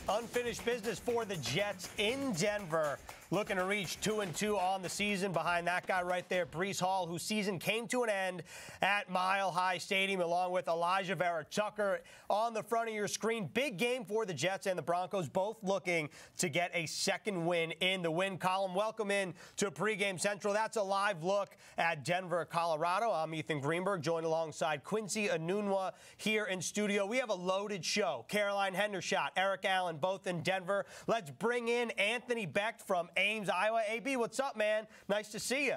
Unfinished business for the Jets in Denver, looking to reach 2-2 on the season. Behind that guy right there, Breece Hall, whose season came to an end at Mile High Stadium, along with Elijah Vera Tucker on the front of your screen. Big game for the Jets and the Broncos, both looking to get a second win in the win column. Welcome in to Pregame Central. That's a live look at Denver, Colorado. I'm Ethan Greenberg, joined alongside Quincy Enunwa here in studio. We have a loaded show. Caroline Hendershot, Eric Allen, both in Denver. Let's bring in Anthony Becht from Ames, Iowa. AB, what's up, man? Nice to see you.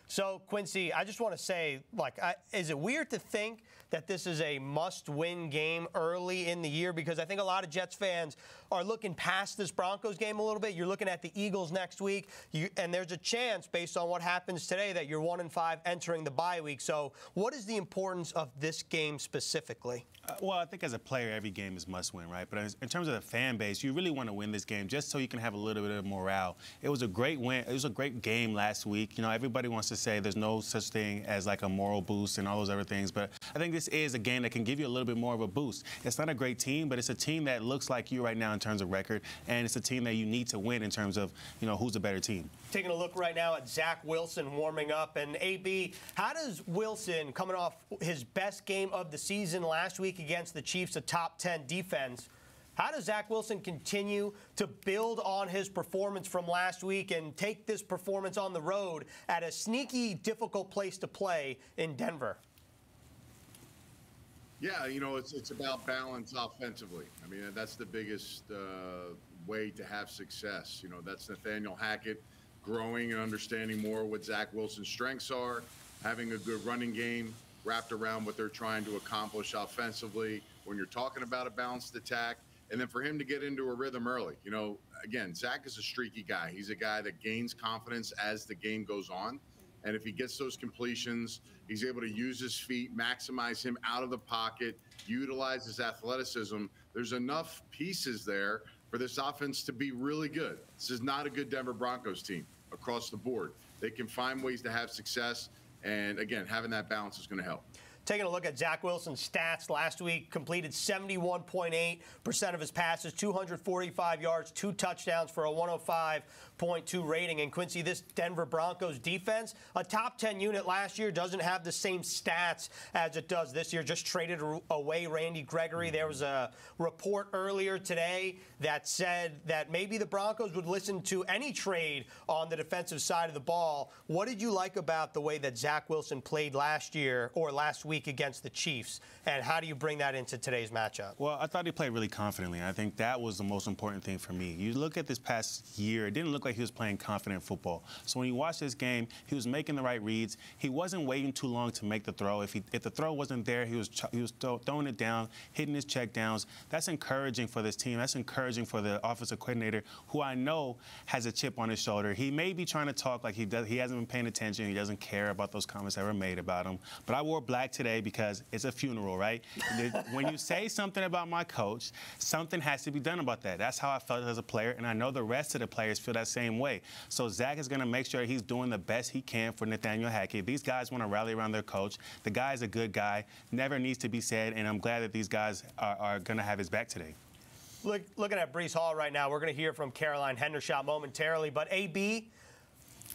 So, Quincy, I just want to say, is it weird to think that this is a must-win game early in the year? Because I think a lot of Jets fans are looking past this Broncos game a little bit. You're looking at the Eagles next week, and there's a chance, based on what happens today, that you're 1-5 entering the bye week. So, what is the importance of this game specifically? Well, I think as a player, every game is must-win, right? But in terms of the fan base, you really want to win this game just so you can have a little bit of morale. It was a great win. It was a great game last week. You know, everybody wants to say there's no such thing as like a moral boost and all those other things, but I think this is a game that can give you a little bit more of a boost. It's not a great team, but it's a team that looks like you right now in terms of record, and it's a team that you need to win in terms of, you know, who's a better team. Taking a look right now at Zach Wilson warming up. And, AB, how does Wilson, coming off his best game of the season last week against the Chiefs, a top 10 defense, how does Zach Wilson continue to build on his performance from last week and take this performance on the road at a sneaky, difficult place to play in Denver? Yeah, you know, it's about balance offensively. I mean, that's the biggest way to have success. You know, that's Nathaniel Hackett growing and understanding more what Zach Wilson's strengths are, having a good running game wrapped around what they're trying to accomplish offensively when you're talking about a balanced attack. And then for him to get into a rhythm early. You know, again, Zach is a streaky guy. He's a guy that gains confidence as the game goes on. And if he gets those completions, he's able to use his feet, maximize him out of the pocket, utilize his athleticism. There's enough pieces there for this offense to be really good. This is not a good Denver Broncos team across the board. They can find ways to have success. And again, having that balance is going to help. Taking a look at Zach Wilson's stats last week, completed 71.8% of his passes, 245 yards, 2 touchdowns for a 105.2 rating. And Quincy, this Denver Broncos defense, a top 10 unit last year, doesn't have the same stats as it does this year. Just traded away Randy Gregory. There was a report earlier today that said that maybe the Broncos would listen to any trade on the defensive side of the ball. What did you like about the way that Zach Wilson played last year or last week against the Chiefs, and how do you bring that into today's matchup? Well, I thought he played really confidently. I think that was the most important thing for me. You look at this past year, it didn't look like he was playing confident football. So when you watch this game, he was making the right reads. He wasn't waiting too long to make the throw. If the throw wasn't there, he was throwing it down, hitting his check downs. That's encouraging for this team. That's encouraging for the offensive coordinator, who I know has a chip on his shoulder. He may be trying to talk like he hasn't been paying attention. He doesn't care about those comments that were made about him. But I wore black today because it's a funeral, right? When you say something about my coach, something has to be done about that. That's how I felt as a player, and I know the rest of the players feel that same way. So Zach is going to make sure he's doing the best he can for Nathaniel Hackett. These guys want to rally around their coach. The guy's a good guy, never needs to be said, and I'm glad that these guys are going to have his back today. Looking at Breece Hall right now, we're going to hear from Caroline Hendershot momentarily, but AB,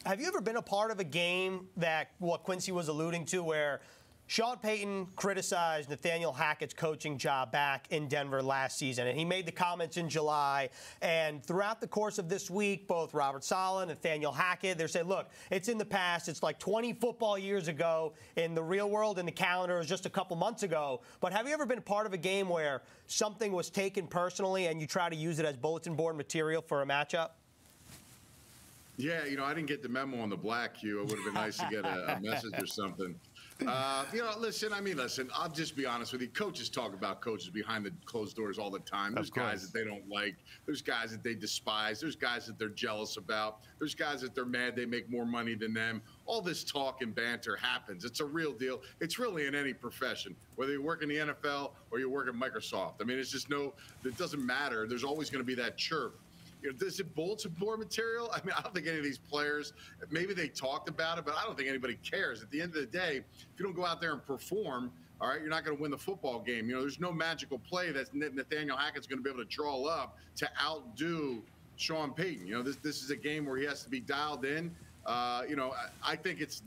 have you ever been a part of a game that what Quincy was alluding to, where Sean Payton criticized Nathaniel Hackett's coaching job back in Denver last season, and he made the comments in July. And throughout the course of this week, both Robert Saleh and Nathaniel Hackett, they're saying, look, it's in the past. It's like 20 football years ago in the real world, and the calendar is just a couple months ago. But have you ever been part of a game where something was taken personally and you try to use it as bulletin board material for a matchup? Yeah, you know, I didn't get the memo on the black cue. It would have been nice to get a message or something. You know, listen, I'll just be honest with you. Coaches talk about coaches behind the closed doors all the time. There's guys that they don't like. There's guys that they despise. There's guys that they're jealous about. There's guys that they're mad they make more money than them. All this talk and banter happens. It's a real deal. It's really in any profession, whether you work in the NFL or you work at Microsoft. I mean, it's just it doesn't matter. There's always going to be that chirp. You know, is it bulletin board material? I mean, I don't think any of these players, maybe they talked about it, but I don't think anybody cares. At the end of the day, if you don't go out there and perform, All right, you're not going to win the football game. There's no magical play that Nathaniel Hackett's going to be able to draw up to outdo Sean Payton. This is a game where he has to be dialed in. I think it's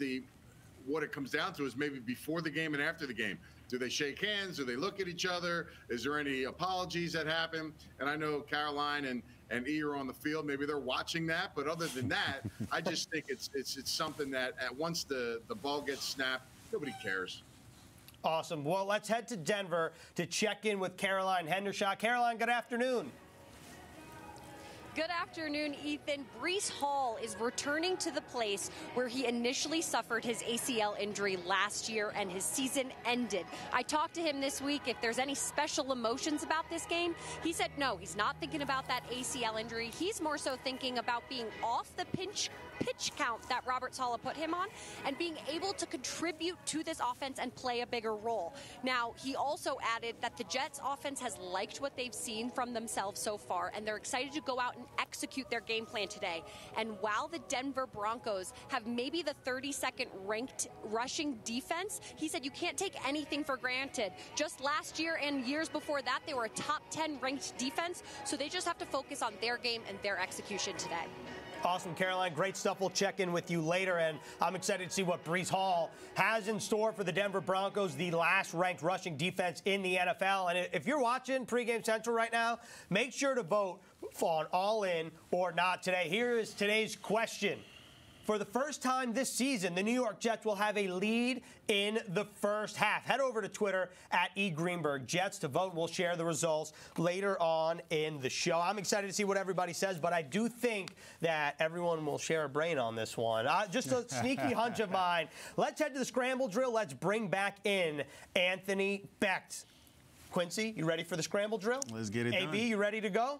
what it comes down to is maybe before the game and after the game. Do they shake hands? Do they look at each other? Is there any apologies that happen? And I know Caroline and E are on the field. Maybe they're watching that. But other than that, I just think it's something that once the ball gets snapped, nobody cares. Awesome. Well, let's head to Denver to check in with Caroline Hendershot. Caroline, good afternoon. Good afternoon, Ethan. Breece Hall is returning to the place where he initially suffered his ACL injury last year and his season ended. I talked to him this week if there's any special emotions about this game. He said no, he's not thinking about that ACL injury. He's more so thinking about being off the pitch count that Robert Saleh put him on and being able to contribute to this offense and play a bigger role. Now, he also added that the Jets offense has liked what they've seen from themselves so far, and they're excited to go out and execute their game plan today. And while the Denver Broncos have maybe the 32nd ranked rushing defense, he said you can't take anything for granted. Just last year and years before that, they were a top 10 ranked defense, so they just have to focus on their game and their execution today. Awesome, Caroline. Great stuff. We'll check in with you later, and I'm excited to see what Breece Hall has in store for the Denver Broncos, the last-ranked rushing defense in the NFL. And if you're watching Pregame Central right now, make sure to vote on all in or not today. Here is today's question. For the first time this season, the New York Jets will have a lead in the first half. Head over to Twitter at @eGreenbergJets to vote. We'll share the results later on in the show. I'm excited to see what everybody says, but I do think that everyone will share a brain on this one. Just a sneaky hunch of mine. Let's head to the scramble drill. Let's bring back in Anthony Becht. Quincy, you ready for the scramble drill? Let's get it done. AB, you ready to go?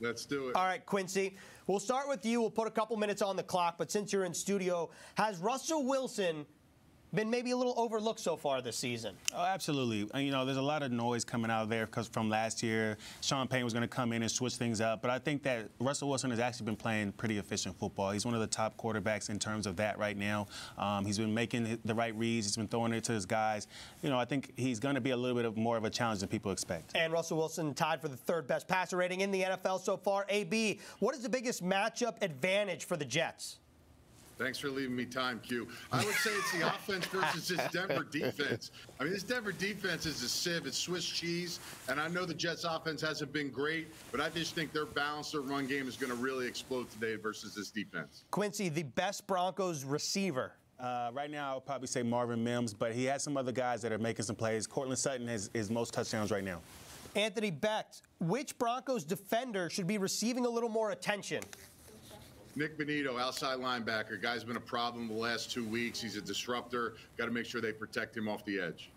Let's do it. All right, Quincy. We'll start with you. We'll put a couple minutes on the clock, but since you're in studio, has Russell Wilson been maybe a little overlooked so far this season? Oh, absolutely. There's a lot of noise coming out of there because from last year, Sean Payton was going to come in and switch things up. But I think that Russell Wilson has actually been playing pretty efficient football. He's one of the top quarterbacks in terms of that right now. He's been making the right reads. He's been throwing it to his guys. I think he's going to be a little bit more of a challenge than people expect. And Russell Wilson tied for the third best passer rating in the NFL so far. AB, what is the biggest matchup advantage for the Jets? Thanks for leaving me time, Q. I would say it's the offense versus this Denver defense. I mean, this Denver defense is a sieve. It's Swiss cheese. And I know the Jets offense hasn't been great, but I just think their balance, their run game is going to really explode today versus this defense. Quincy, the best Broncos receiver. Right now, I would probably say Marvin Mims, but he has some other guys that are making some plays. Cortland Sutton has most touchdowns right now. Anthony Becht, which Broncos defender should be receiving a little more attention? Nick Benito, outside linebacker. Guy's been a problem the last 2 weeks. He's a disruptor. Got to make sure they protect him off the edge.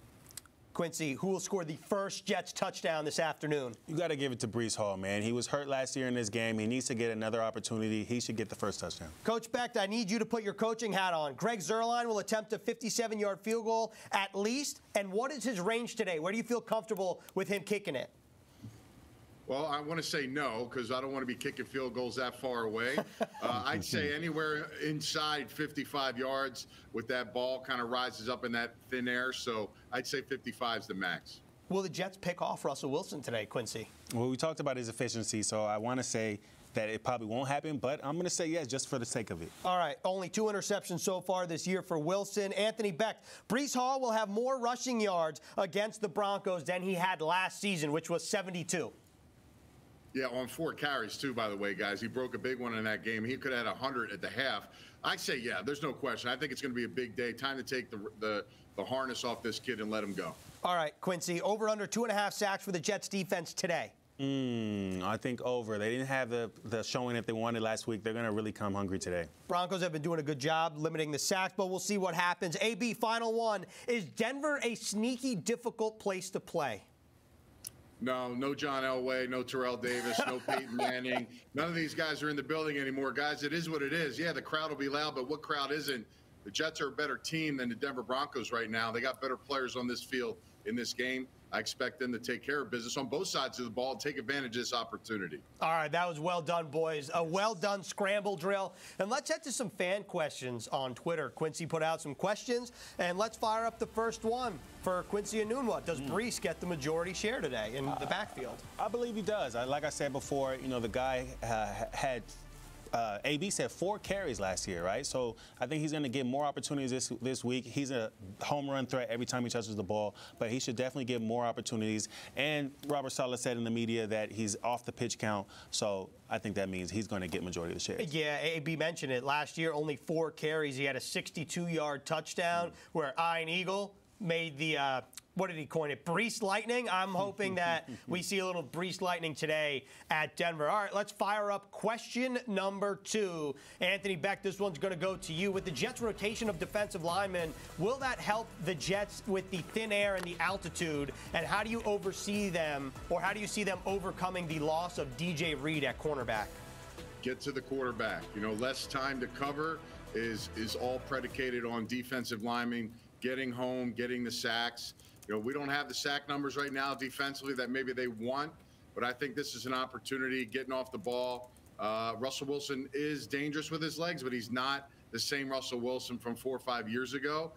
Quincy, who will score the first Jets touchdown this afternoon? You got to give it to Breece Hall, man. He was hurt last year in this game. He needs to get another opportunity. He should get the first touchdown. Coach Becht, I need you to put your coaching hat on. Greg Zuerlein will attempt a 57-yard field goal at least. And what is his range today? Where do you feel comfortable with him kicking it? Well, I want to say no because I don't want to be kicking field goals that far away. I'd say anywhere inside 55 yards with that ball kind of rises up in that thin air. So I'd say 55 is the max. Will the Jets pick off Russell Wilson today, Quincy? Well, we talked about his efficiency, so I want to say that it probably won't happen, but I'm going to say yes just for the sake of it. All right, only 2 interceptions so far this year for Wilson. Anthony Becht, Breece Hall will have more rushing yards against the Broncos than he had last season, which was 72. Yeah, on 4 carries, too, by the way, guys. He broke a big one in that game. He could have had 100 at the half. I say, yeah, there's no question. I think it's going to be a big day. Time to take the harness off this kid and let him go. All right, Quincy, over under 2.5 sacks for the Jets defense today. I think over. They didn't have the showing that they wanted last week. They're going to really come hungry today. Broncos have been doing a good job limiting the sacks, but we'll see what happens. AB, final one. Is Denver a sneaky, difficult place to play? No John Elway, no Terrell Davis, no Peyton Manning. None of these guys are in the building anymore. Guys, it is what it is. Yeah, the crowd will be loud, but what crowd isn't? The Jets are a better team than the Denver Broncos right now. They got better players on this field in this game. I expect them to take care of business on both sides of the ball and take advantage of this opportunity. All right, that was well done, boys. A well-done scramble drill. And let's head to some fan questions on Twitter. Quincy put out some questions, and let's fire up the first one for Quincy Enunwa. Does Brees get the majority share today in the backfield? I believe he does. Like I said before, the guy had AB said 4 carries last year, right? So I think he's going to get more opportunities this week. He's a home run threat every time he touches the ball, but he should definitely get more opportunities. And Robert Saleh said in the media that he's off the pitch count, so I think that means he's going to get majority of the shares. Yeah, AB mentioned it. Last year, only 4 carries. He had a 62-yard touchdown where Ian Eagle made the, what did he coin it, Brees Lightning? I'm hoping that we see a little Brees Lightning today at Denver. All right, let's fire up question number 2. Anthony Beck, this one's going to go to you. With the Jets' rotation of defensive linemen, will that help the Jets with the thin air and the altitude? And how do you oversee them, or how do you see them overcoming the loss of DJ Reed at cornerback? Get to the quarterback. Less time to cover is all predicated on defensive linemen getting home, getting the sacks. We don't have the sack numbers right now defensively that maybe they want, but I think this is an opportunity getting off the ball. Russell Wilson is dangerous with his legs, but he's not the same Russell Wilson from 4 or 5 years ago.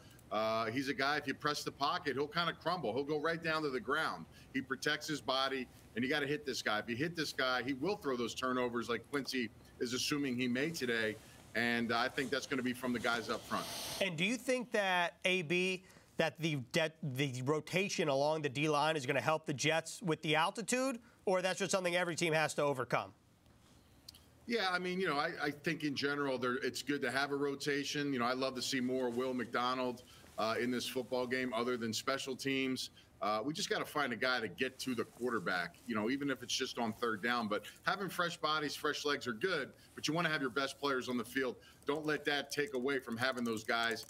He's a guy, if you press the pocket, he'll kind of crumble. He'll go right down to the ground. He protects his body, and you got to hit this guy. If you hit this guy, he will throw those turnovers like Quincy is assuming he may today. And I think that's going to be from the guys up front. And do you think that, AB, that the rotation along the D-line is going to help the Jets with the altitude, or that's just something every team has to overcome? Yeah, I mean, I think in general it's good to have a rotation. I love to see more Will McDonald in this football game other than special teams. We just got to find a guy to get to the quarterback, even if it's just on 3rd down. But having fresh bodies, fresh legs are good, but you want to have your best players on the field. Don't let that take away from having those guys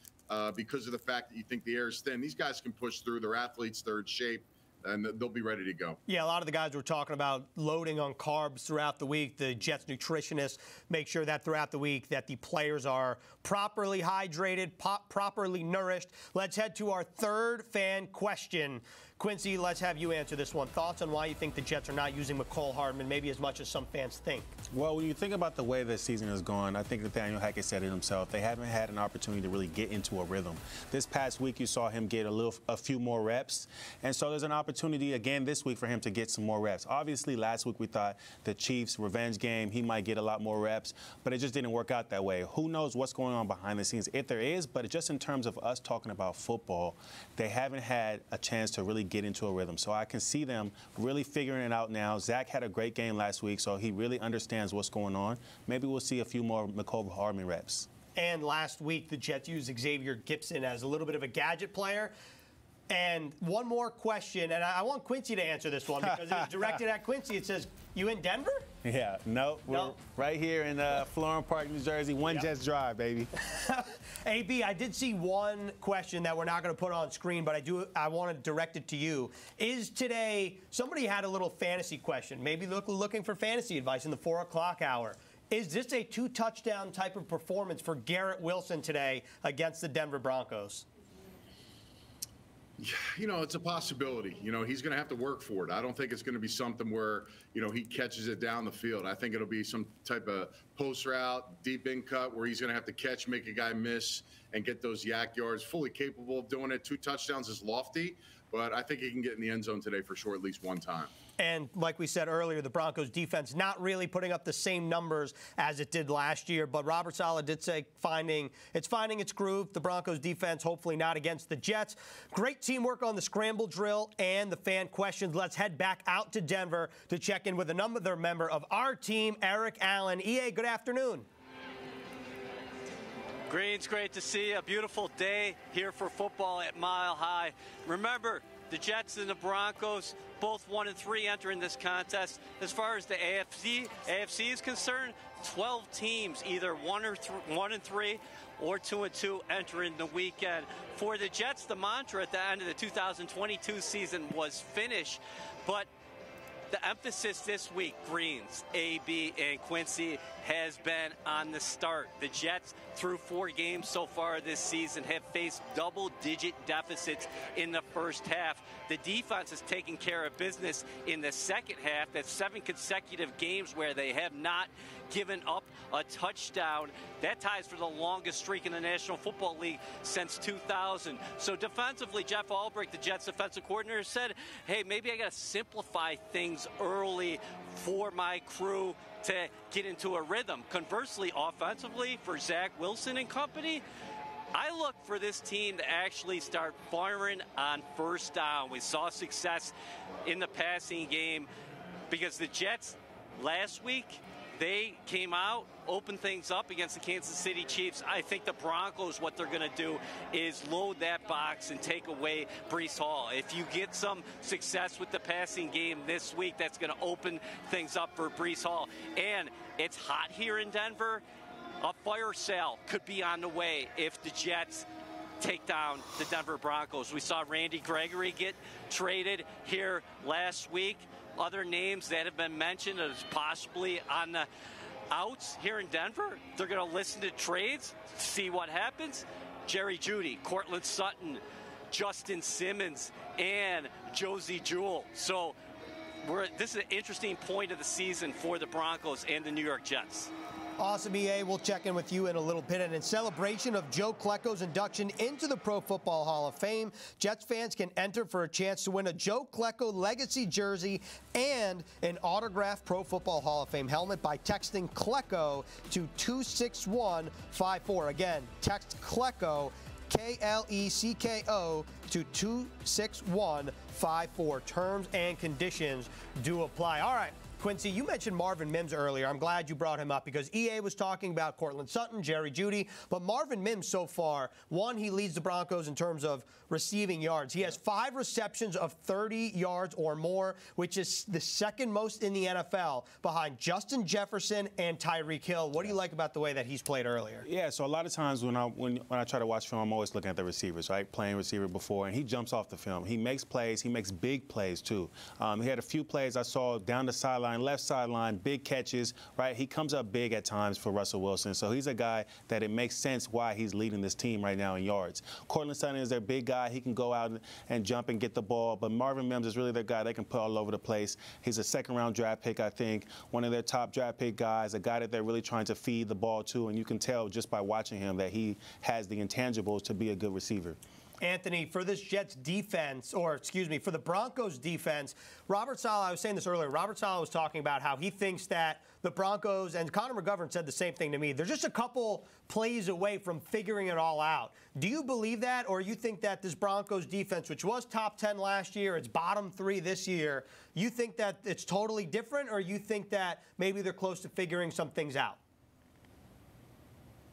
because of the fact that you think the air is thin. These guys can push through. They're athletes. They're in shape. And they'll be ready to go. Yeah, a lot of the guys were talking about loading on carbs throughout the week. The Jets nutritionists make sure that throughout the week that the players are properly hydrated, properly nourished. Let's head to our 3rd fan question. Quincy, let's have you answer this one. Thoughts on why you think the Jets are not using McCole Hardman maybe as much as some fans think? Well, when you think about the way the season has gone, I think Nathaniel Hackett said it himself. They haven't had an opportunity to really get into a rhythm. This past week, you saw him get a few more reps. And so there's an opportunity again this week for him to get some more reps. Obviously, last week we thought the Chiefs' revenge game, he might get a lot more reps, but it just didn't work out that way. Who knows what's going on behind the scenes, if there is, but just in terms of us talking about football, they haven't had a chance to really get into a rhythm. So I can see them really figuring it out now. Zach had a great game last week, so he really understands what's going on. Maybe we'll see a few more McCole Hardman reps. And last week, the Jets used Xavier Gipson as a little bit of a gadget player. And one more question, and I want Quincy to answer this one because it was directed at Quincy. It says, you in Denver? Yeah, no, we're right here in Florham Park, New Jersey. One Jets drive, baby. AB, I did see one question that we're not going to put on screen, but I want to direct it to you. Is today, somebody had a little fantasy question, maybe looking for fantasy advice in the 4 o'clock hour. Is this a 2-touchdown type of performance for Garrett Wilson today against the Denver Broncos? It's a possibility. He's going to have to work for it. I don't think it's going to be something where, he catches it down the field. I think it'll be some type of post route, deep in cut where he's going to have to catch, make a guy miss, and get those yak yards. Fully capable of doing it. 2 touchdowns is lofty, but I think he can get in the end zone today for sure at least one time. And like we said earlier, the Broncos defense not really putting up the same numbers as it did last year. But Robert Saleh did say it's finding its groove. The Broncos defense hopefully not against the Jets. Great teamwork on the scramble drill and the fan questions. Let's head back out to Denver to check in with another member of our team, Eric Allen. EA, good afternoon. Green's great to see. A beautiful day here for football at Mile High. Remember, the Jets and the Broncos, both 1-3 entering this contest. As far as the AFC is concerned, 12 teams, either 1-3 or 2-2 entering the weekend. For the Jets, the mantra at the end of the 2022 season was finish, but The emphasis this week, Greens, AB, and Quincy, has been on the start. The Jets, through 4 games so far this season, have faced double-digit deficits in the first half. The defense is taking care of business in the second half. That's 7 consecutive games where they have not given up a touchdown. That ties for the longest streak in the National Football League since 2000. So defensively, Jeff Albrecht, the Jets defensive coordinator, said, hey, maybe I got to simplify things early for my crew to get into a rhythm. Conversely, offensively, for Zach Wilson and company, I look for this team to actually start firing on first down. We saw success in the passing game because the Jets last week, they came out, opened things up against the Kansas City Chiefs. I think the Broncos, what they're going to do is load that box and take away Breece Hall. If you get some success with the passing game this week, that's going to open things up for Breece Hall. And it's hot here in Denver. A fire sale could be on the way if the Jets take down the Denver Broncos. We saw Randy Gregory get traded here last week. Other names that have been mentioned as possibly on the outs here in Denver. They're going to listen to trades, see what happens. Jerry Jeudy, Cortland Sutton, Justin Simmons, and Josie Jewell. So this is an interesting point of the season for the Broncos and the New York Jets. Awesome, EA. We'll check in with you in a little bit. And in celebration of Joe Klecko's induction into the Pro Football Hall of Fame, Jets fans can enter for a chance to win a Joe Klecko legacy jersey and an autographed Pro Football Hall of Fame helmet by texting Klecko to 26154. Again, text Klecko, Klecko, to 26154. Terms and conditions do apply. All right. Quincy, you mentioned Marvin Mims earlier. I'm glad you brought him up because EA was talking about Cortland Sutton, Jerry Jeudy, but Marvin Mims so far, one, he leads the Broncos in terms of receiving yards. He has 5 receptions of 30 yards or more, which is the second most in the NFL behind Justin Jefferson and Tyreek Hill. What do you like about the way that he's played earlier? Yeah, so a lot of times when I try to watch film, I'm always looking at the receivers, right? Playing receiver before, and he jumps off the film. He makes plays. He makes big plays, too. He had a few plays I saw down the sideline, left sideline, big catches, right? He comes up big at times for Russell Wilson. So he's a guy that it makes sense why he's leading this team right now in yards. Cortland Sutton is their big guy. He can go out and jump and get the ball. But Marvin Mims is really their guy they can put all over the place. He's a second-round draft pick, I think, one of their top draft pick guys, a guy that they're really trying to feed the ball to. And you can tell just by watching him that he has the intangibles to be a good receiver. Anthony, for this Jets defense, or excuse me, for the Broncos defense, Robert Saleh, I was saying this earlier, Robert Saleh was talking about how he thinks that the Broncos, and Connor McGovern said the same thing to me, they're just a couple plays away from figuring it all out. Do you believe that, or you think that this Broncos defense, which was top 10 last year, it's bottom 3 this year, you think that it's totally different, or you think that maybe they're close to figuring some things out?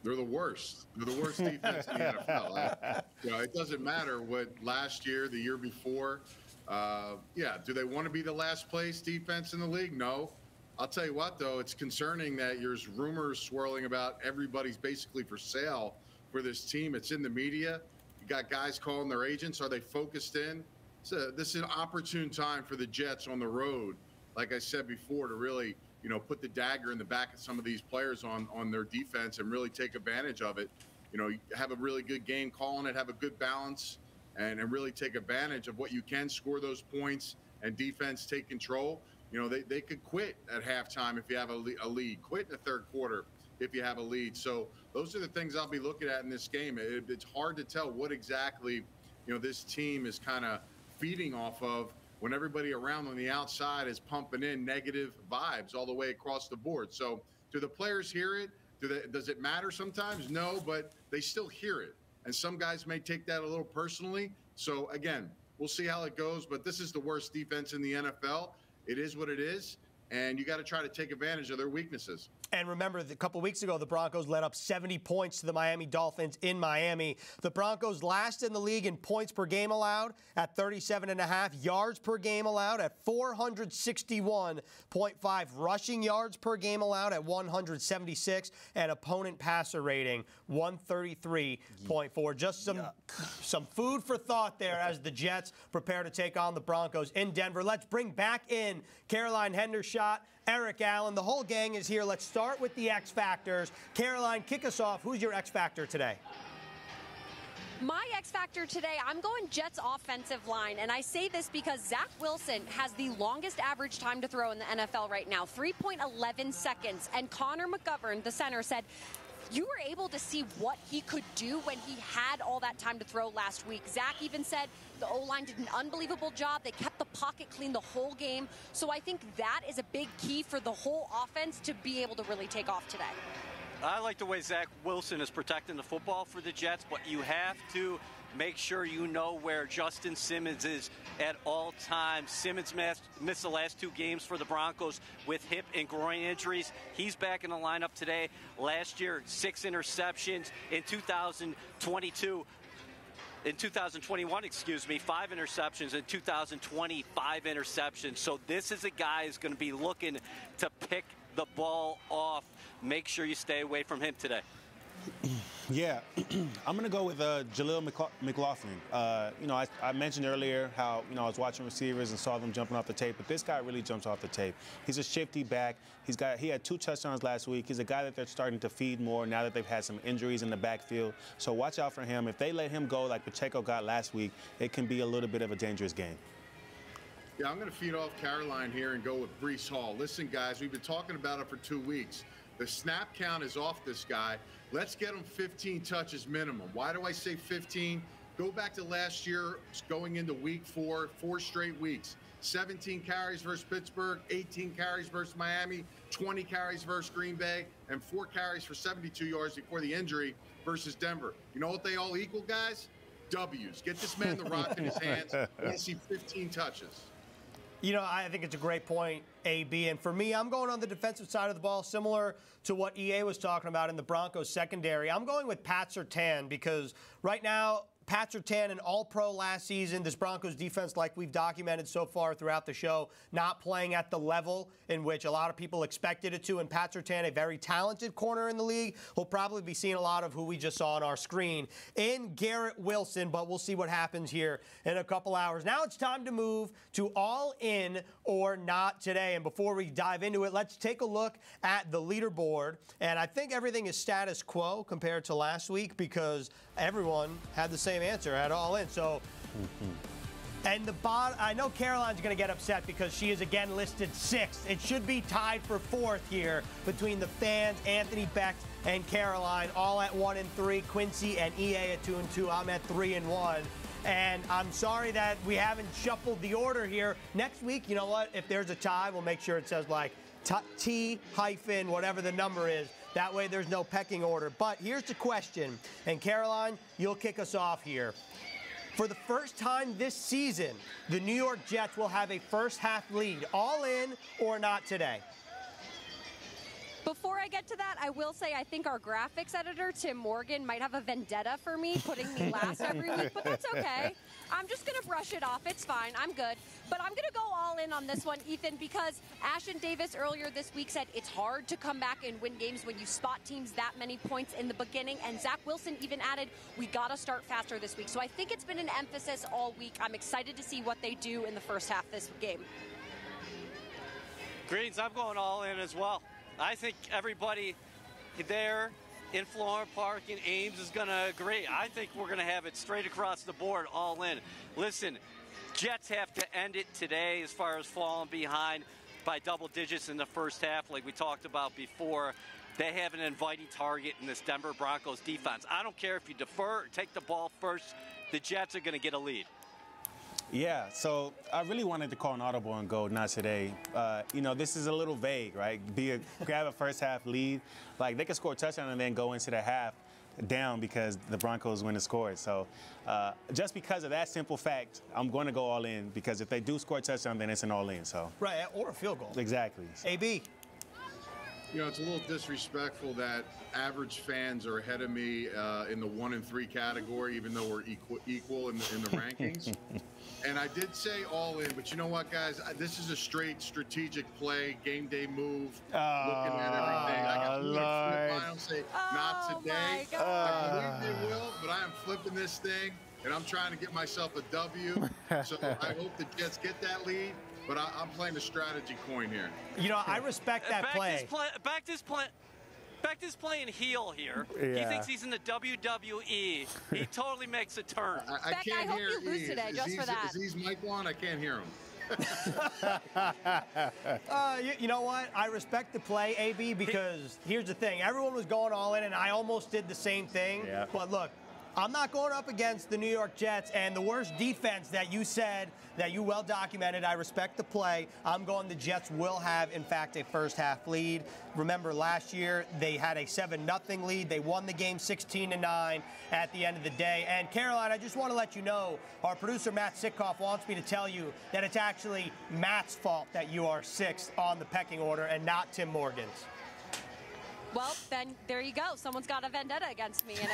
They're the worst. They're the worst defense in the NFL. It doesn't matter what last year, the year before. Do they want to be the last place defense in the league? No. I'll tell you what, though, it's concerning that there's rumors swirling about everybody's basically for sale for this team. It's in the media. You got guys calling their agents. Are they focused in? So this is an opportune time for the Jets on the road, like I said before, to really put the dagger in the back of some of these players on their defense and really take advantage of it. Have a really good game calling it, have a good balance, and really take advantage of what you can, score those points, and defense take control. They could quit at halftime if you have a lead, quit in the third quarter if you have a lead. So those are the things I'll be looking at in this game. It's hard to tell what exactly, this team is kind of feeding off of when everybody around on the outside is pumping in negative vibes all the way across the board. So do the players hear it? Does it matter sometimes? No, but they still hear it. And some guys may take that a little personally. So, again, we'll see how it goes. But this is the worst defense in the NFL. It is what it is. and you got to try to take advantage of their weaknesses. And remember, a couple weeks ago, the Broncos led up 70 points to the Miami Dolphins in Miami. The Broncos last in the league in points per game allowed at 37.5, yards per game allowed at 461.5, rushing yards per game allowed at 176, and opponent passer rating 133.4. Just some food for thought there as the Jets prepare to take on the Broncos in Denver. Let's bring back in Caroline Hendershot, Eric Allen. The whole gang is here. Let's start with the X Factors. Caroline, kick us off. Who's your X Factor today? My X Factor today, I'm going Jets offensive line, and I say this because Zach Wilson has the longest average time to throw in the NFL right now, 3.11 seconds, and Connor McGovern, the center, said you were able to see what he could do when he had all that time to throw last week. Zach even said the O-line did an unbelievable job. They kept the pocket clean the whole game. So I think that is a big key for the whole offense to be able to really take off today. I like the way Zach Wilson is protecting the football for the Jets, but you have to make sure you know where Justin Simmons is at all times. Simmons missed the last 2 games for the Broncos with hip and groin injuries. He's back in the lineup today. Last year, 6 interceptions. In 2021, 5 interceptions. In 2020, 5 interceptions. So this is a guy who's going to be looking to pick the ball off. Make sure you stay away from him today. Yeah, I'm going to go with Jaleel McLaughlin. I mentioned earlier how, I was watching receivers and saw them jumping off the tape, but this guy really jumps off the tape. He's a shifty back. He had 2 touchdowns last week. He's a guy that they're starting to feed more now that they've had some injuries in the backfield. So watch out for him. If they let him go like Pacheco got last week, it can be a little bit of a dangerous game. Yeah, I'm going to feed off Caroline here and go with Breece Hall. Listen, guys, we've been talking about it for 2 weeks. The snap count is off this guy. Let's get him 15 touches minimum. Why do I say 15? Go back to last year, going into week 4, 4 straight weeks. 17 carries versus Pittsburgh, 18 carries versus Miami, 20 carries versus Green Bay, and 4 carries for 72 yards before the injury versus Denver. You know what they all equal, guys? W's. Get this man the rock in his hands. I want to see 15 touches. I think it's a great point, AB. And for me, I'm going on the defensive side of the ball, similar to what EA was talking about in the Broncos secondary. I'm going with Pat Surtain because right now, Pat Surtain, an All-Pro last season. This Broncos defense, like we've documented so far throughout the show, not playing at the level in which a lot of people expected it to. And Pat Surtain, a very talented corner in the league, will probably be seeing a lot of who we just saw on our screen in Garrett Wilson. But we'll see what happens here in a couple hours. Now it's time to move to all in or not today. And before we dive into it, let's take a look at the leaderboard. And I think everything is status quo compared to last week because everyone had the same answer at all in. So, and the bottom, I know Caroline's going to get upset because she is again listed 6th. It should be tied for 4th here between the fans, Anthony Beck and Caroline, all at 1 and 3. Quincy and EA at 2 and 2. I'm at 3 and 1. And I'm sorry that we haven't shuffled the order here. Next week, you know what? If there's a tie, we'll make sure it says like T hyphen whatever the number is. That way there's no pecking order. But here's the question, and Caroline, you'll kick us off here. For the first time this season, the New York Jets will have a first-half lead. All in or not today? Before I get to that, I will say I think our graphics editor, Tim Morgan, might have a vendetta for me, putting me last every week, but that's okay. I'm just going to brush it off. It's fine. I'm good. But I'm going to go all in on this one, Ethan, because Ashtyn Davis earlier this week said it's hard to come back and win games when you spot teams that many points in the beginning. And Zach Wilson even added, we got to start faster this week. So I think it's been an emphasis all week. I'm excited to see what they do in the first half this game. Greens, I'm going all in as well. I think everybody there in Florham Park and Ames is going to agree. I think we're going to have it straight across the board, all in. Listen, Jets have to end it today as far as falling behind by double digits in the first half, like we talked about before. They have an inviting target in this Denver Broncos defense. I don't care if you defer or take the ball first. The Jets are going to get a lead. Yeah, so I really wanted to call an audible and go not today. This is a little vague, right? Grab a first half lead. Like, they could score a touchdown and then go into the half. down because the Broncos went and scored. So just because of that simple fact, I'm going to go all in, because if they do score a touchdown, then it's an all in. So Right, or a field goal. Exactly. AB. You know, it's a little disrespectful that average fans are ahead of me in the 1 and 3 category, even though we're equal in the rankings. And I did say all in, but you know what, guys? This is a straight strategic play, game day move, looking at everything. I got flip mine. I'll say, not today. I believe they will, but I am flipping this thing, and I'm trying to get myself a W. So I hope the Jets get that lead. But I'm playing the strategy coin here. You know, I respect that play. Back this playing heel here. Yeah. He thinks he's in the WWE. He totally makes a turn. I can't hear. I hope you lose today just for that. Is he's mic on? I can't hear him. You know what? I respect the play, AB, because here's the thing. Everyone was going all in, and I almost did the same thing. Yeah. But look, I'm not going up against the New York Jets and the worst defense that you said, that you well documented. I respect the play. I'm going the Jets will have, in fact, a first-half lead. Remember, last year they had a 7-0 lead. They won the game 16-9 at the end of the day. And, Caroline, I just want to let you know, our producer, Matt Sitkoff, wants me to tell you that it's actually Matt's fault that you are 6th on the pecking order and not Tim Morgan's. Well, then there you go. Someone's got a vendetta against me, and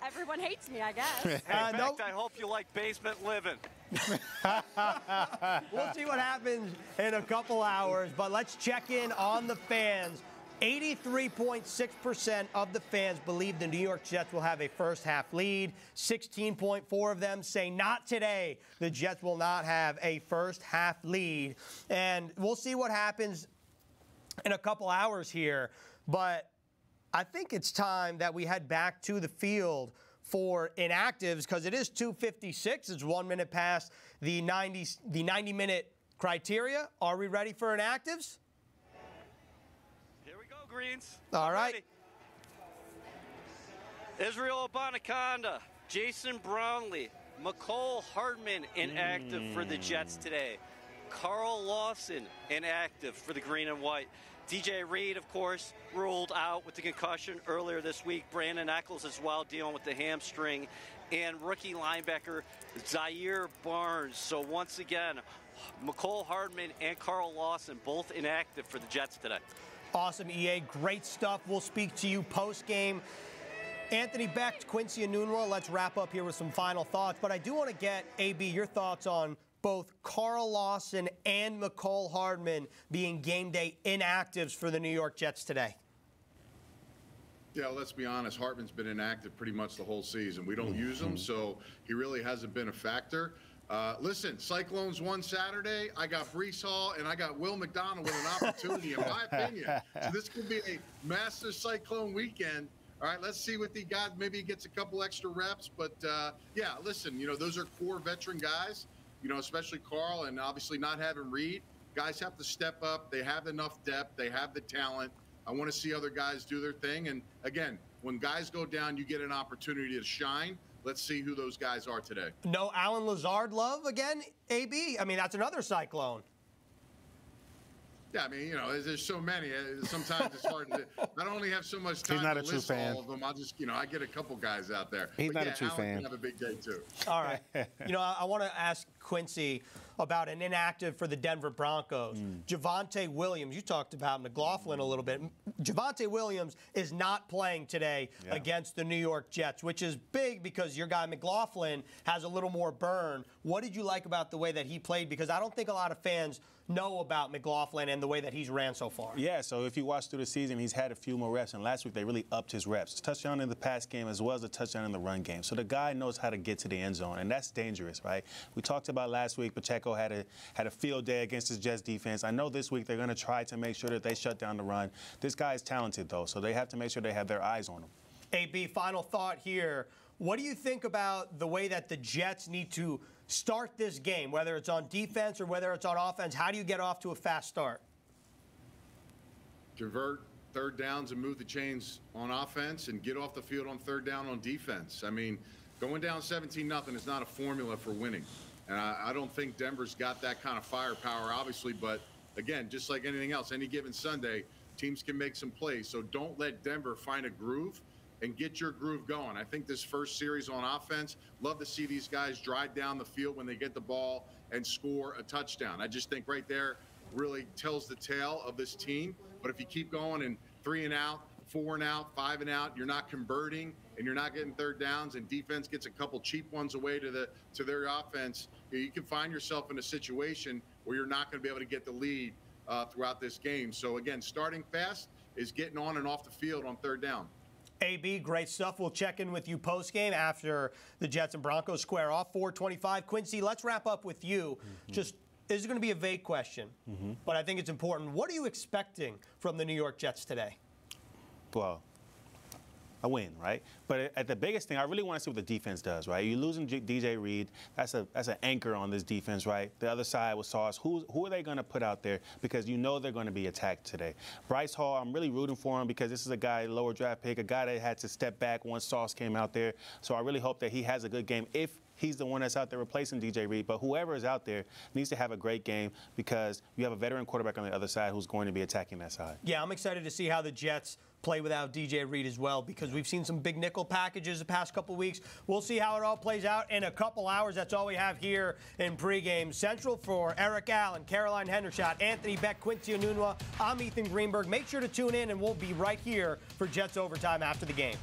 everyone hates me, I guess. In fact, I hope you like basement living. We'll see what happens in a couple hours, but let's check in on the fans. 83.6% of the fans believe the New York Jets will have a first-half lead. 16.4% of them say not today. The Jets will not have a first-half lead. And we'll see what happens in a couple hours here. But I think it's time that we head back to the field for inactives, because it is 2:56. It's 1 minute past the 90-minute criteria. Are we ready for inactives? Here we go, Greens. All right. Ready. Israel Abanaconda, Jason Brownlee, McCole Hardman inactive for the Jets today. Carl Lawson inactive for the green and white. DJ Reed, of course, ruled out with the concussion earlier this week. Brandon Eccles as well, dealing with the hamstring. And rookie linebacker Zaire Barnes. So once again, McCole Hardman and Carl Lawson both inactive for the Jets today. Awesome, EA. Great stuff. We'll speak to you post-game. Anthony Beck, Quincy Enunwa, let's wrap up here with some final thoughts. But I do want to get, AB, your thoughts on both Carl Lawson and McCole Hardman being game day inactives for the New York Jets today. Yeah, let's be honest. Hardman's been inactive pretty much the whole season. We don't use him, so he really hasn't been a factor. Listen, Cyclones won Saturday. I got Breece Hall and I got Will McDonald with an opportunity, in my opinion. So this could be a massive Cyclone weekend. All right, let's see what he got. Maybe he gets a couple extra reps. But, yeah, listen, you know, those are core veteran guys. You know, especially Carl, and obviously not having Reed. Guys have to step up. They have enough depth. They have the talent. I want to see other guys do their thing. And, again, when guys go down, you get an opportunity to shine. Let's see who those guys are today. No Alan Lazard love again, AB? I mean, that's another Cyclone. Yeah, I mean, you know, there's so many. Sometimes it's hard to. I don't only have so much time to list all of them. I'll just, you know, I get a couple guys out there. He's not a true fan. Alan can have a big day too. All right. You know, I want to ask Quincy about an inactive for the Denver Broncos. Javonte Williams, you talked about McLaughlin a little bit. Javonte Williams is not playing today against the New York Jets, which is big because your guy McLaughlin has a little more burn. What did you like about the way that he played? Because I don't think a lot of fans know about McLaughlin and the way that he's ran so far. Yeah, so if you watch through the season, he's had a few more reps, and last week they really upped his reps. Touchdown in the pass game as well as a touchdown in the run game. So the guy knows how to get to the end zone, and that's dangerous, right? We talked about last week, Pacheco had a field day against his Jets defense. I know this week they're going to try to make sure that they shut down the run. This guy is talented, though, so they have to make sure they have their eyes on him. AB, final thought here. What do you think about the way that the Jets need to start this game, whether it's on defense or whether it's on offense? How do you get off to a fast start? Convert third downs and move the chains on offense and get off the field on third down on defense. I mean, going down 17-0 is not a formula for winning. And I don't think Denver's got that kind of firepower, obviously. But, again, just like anything else, any given Sunday, teams can make some plays. So don't let Denver find a groove and get your groove going. I think this first series on offense, love to see these guys drive down the field when they get the ball and score a touchdown. I just think right there really tells the tale of this team. But if you keep going and 3 and out, 4 and out, 5 and out, you're not converting and you're not getting third downs, and defense gets a couple cheap ones away to their offense, you can find yourself in a situation where you're not going to be able to get the lead throughout this game. So again, starting fast is getting on and off the field on third down. AB, great stuff. We'll check in with you post-game after the Jets and Broncos square off. 4:25. Quincy, let's wrap up with you. Just, this is going to be a vague question, but I think it's important. What are you expecting from the New York Jets today? Well, a win, right? But at the biggest thing, I really want to see what the defense does, right? You're losing DJ Reed. That's an anchor on this defense, right? The other side with Sauce. Who are they going to put out there? Because you know they're going to be attacked today. Bryce Hall, I'm really rooting for him because this is a guy, lower draft pick, a guy that had to step back once Sauce came out there. So I really hope that he has a good game if he's the one that's out there replacing DJ Reed. But whoever is out there needs to have a great game because you have a veteran quarterback on the other side who's going to be attacking that side. Yeah, I'm excited to see how the Jets play without DJ Reed as well because we've seen some big nickel packages the past couple weeks. We'll see how it all plays out in a couple hours. That's all we have here in Pregame Central. For Eric Allen, Caroline Hendershot, Anthony Beck, Quincy Onunwa, I'm Ethan Greenberg. Make sure to tune in, and we'll be right here for Jets Overtime after the game.